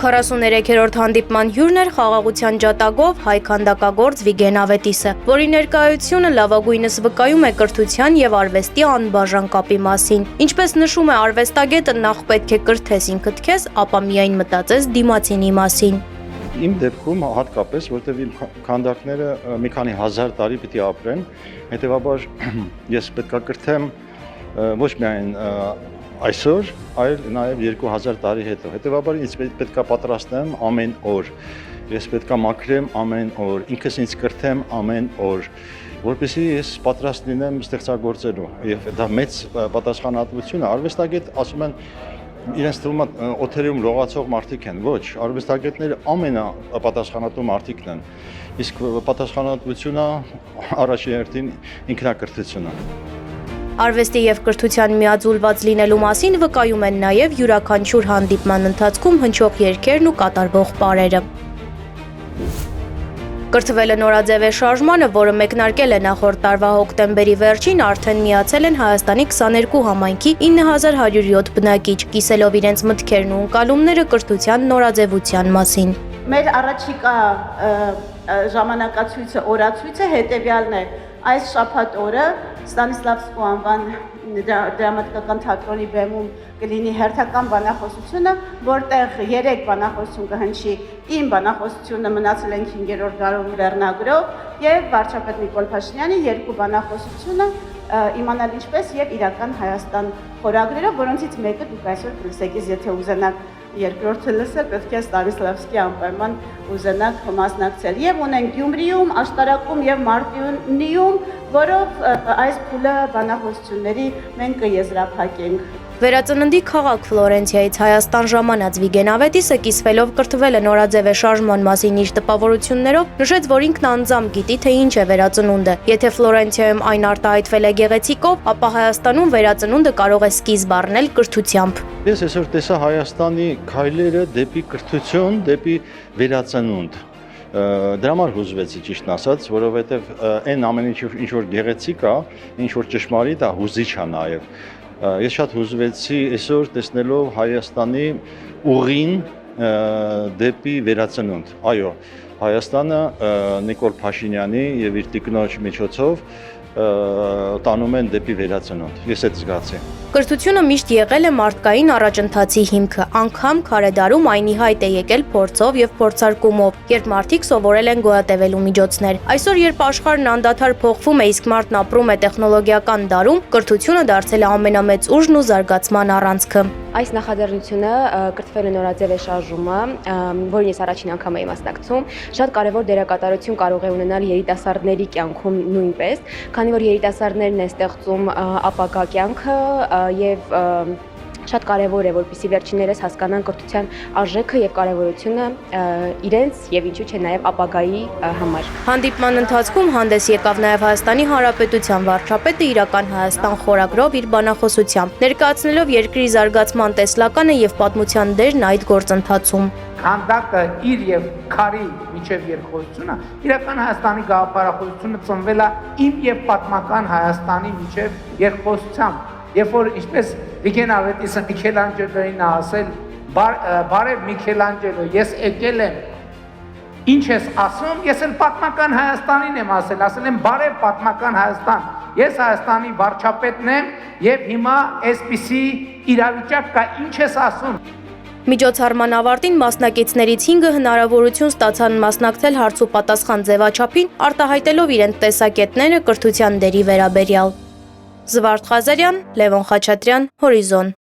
43-րդ հանդիպման հյուրն էր խաղաղության ջատագով հայ քանդակագործ Վիգեն Ավետիսը, որի ներկայությունը լավագույնս վկայում է կրթության եւ արվեստի անբաժան կապի մասին։ Ինչպես նշում է արվեստագետը, նախ պետք է կրթես ինքդ քեզ, ապա միայն մտածես դիմացինի մասին։ Իմ դեպքում հատկապես, որտեղ իմ քանդակները մի քանի հազար տարի պիտի ապրեն, հետեւաբար ես պետք է կրթեմ ոչ միայն այսօր, այլ նաև 2000 տարի հետո։ Հետևաբար ինձ պետք է պատրաստեմ ամեն օր։ Ես պետք է մաքրեմ ամեն օր, ինքս ինձ կրթեմ ամեն օր, որպեսզի ես պատրաստ լինեմ ստեղծագործելու։ Եվ դա մեծ պատասխանատվություն է։ Արվեստագետ ասում են իրենց թվում է օթերիում լողացող մարդիկ են, ոչ, արվեստագետները ամենապատասխանատու մարդիկն են, իսկ պատասխանատվությունը առաջին հերթին ինքնակրթությունը։ Արվեստի եւ կրթության միաձուլված լինելու մասին վկայում են նաեւ յուրաքանչյուր հանդիպման ընթացքում հնչող երգերն ու կատարվող պարերը։ Կրթվել է նորաձև է շարժմանը, որը մեկնարկել է նախորդ տարվա հոկտեմբերի վերջին, արդեն միացել են Հայաստանի 22 համայնքի 9107 բնակիչ, կիսելով իրենց մտքերն ու ընկալումները կրթության նորաձևության մասին։ Մեր առաջիկա ժամանակացույցը, օրացույցը հետևյալն է։ Այս շաբաթ օրը Ստանիսլավսկու անվան դրամատիկական թատրոնի բեմում կլինի հերթական բանախոսությունը, որտեղ 3 բանախոսություն կհնչի իմ բանախոսությունը մնացել ենք 5-րդ դարում վերնագրով եւ վարչապետ Նիկոլ Փաշինյանի 2 բանախոսությունը իմանալ ինչպես եւ իրական Հայաստան խորագրերով, որոնցից մեկը դուք այսօր կլսեք, եթե ուզենաք երկրորդը լսել, պետք է Ստանիսլավսկի անպայման ուզենաք մասնակցել։ Եվ ունենք Գյումրիում, Աշտարակում եւ Մարտունիում, որով այս փուլը բանախոսությունների մենք կեզրափակենք։ Վերածննդի քաղաք Ֆլորենցիայից Հայաստան ժամանած Վիգեն Ավետիսը կիսվելով կրթվել է նորաձև է շարժման մասին իր տպավորություններով, նշեց, որ ինքն անձամբ գիտի, թե ինչ է վերածնունդը։ Եթե Ֆլորենցիայում այն արտահայտվել է գեղեցիկով, ապա Հայաստանում վերածնունդը կարող է սկիզբ առնել կրթությամբ։ Ես այսօր տեսա Հայաստանի քայլերը դեպի կրթություն, դեպի վերածնունդ։ Դրա համար հուզվեցի ճիշտն ասած, որովհետև այն ամեն ինչ որ գեղեցիկ է, ինչ որ ճշմարիտ է, հուզիչ է նաև։ Ես շատ հուզվեցի այսօր տեսնելով Հայաստանի ուղին դեպի վերածնունդ։ Այո, Հայաստանը Նիկոլ Փաշինյանի եւ իր տիկնոջ միջոցով տանում են դեպի վերածնունդ։ Ես այդ զգացի։ Կրթությունը միշտ եղել է մարդկային առաջընթացի հիմքը, անգամ քարեդարում այն ի հայտ է եկել փորձով եւ փորձարկումով, երբ մարդիկ սովորել են գոյատևելու միջոցներ։ Այսօր, երբ աշխարհն անդադար փոխվում է, իսկ մարդն ապրում է տեխնոլոգիական դարում, կրթությունը դարձել է ամենամեծ ուժն ու զարգացման առանցքը։ Այս նախաձեռնությունը կրթվել է նորաձև է շարժումը, որին ես առաջին անգամ եմ մասնակցում, շատ կարևոր դերակատարություն կարող է ունենալ երիտասարդների կյանքում նույնպես, քանի որ երիտասարդներն են ստեղծում ապագա կյանքը եւ շատ կարևոր է, որպեսզի վերջիններս հասկանան կրթության արժեքը եւ կարեւորությունը իրենց եւ ինչու՞ չէ նաեւ ապագայի համար։ Հանդիպման ընթացքում հանդես եկավ նաեւ Հայաստանի Հանրապետության վարչապետը իրական Հայաստան խորագրով իր բանախոսությամբ, ներկայացնելով երկրի զարգացման տեսլականը եւ պատմության դերն այդ գործընթացում։ Քանդակը իր եւ քարի միջև երկխոսությունը իրական Հայաստանի գաղափարախոսությունը ծնվել է իմ եւ պատմական Հայաստանի միջև երկխոսությամբ։ Երբ որ ինչպես Վիգեն Ավետիսը Միքելանջելոին ասել, բարև Միքելանջելո, ես եկել եմ, ինչ ես ասում, ես էլ պատմական Հայաստանին եմ ասել եմ բարև պատմական Հայաստան, ես Հայաստանի վարչապետն եմ եւ հիմա այսպիսի իրավիճակ կա, ինչ ես ասում։ Միջոցառման ավարտին մասնակիցներից 5-ը հնարավորություն ստացան մասնակցել հարց ու պատասխան ձևաչափին, արտահայտելով իրենց տեսակետները կրթության դերի վերաբերյալ։ Զվարթ Ղազարյան, Լևոն Խաչատրյան, Հորիզոն։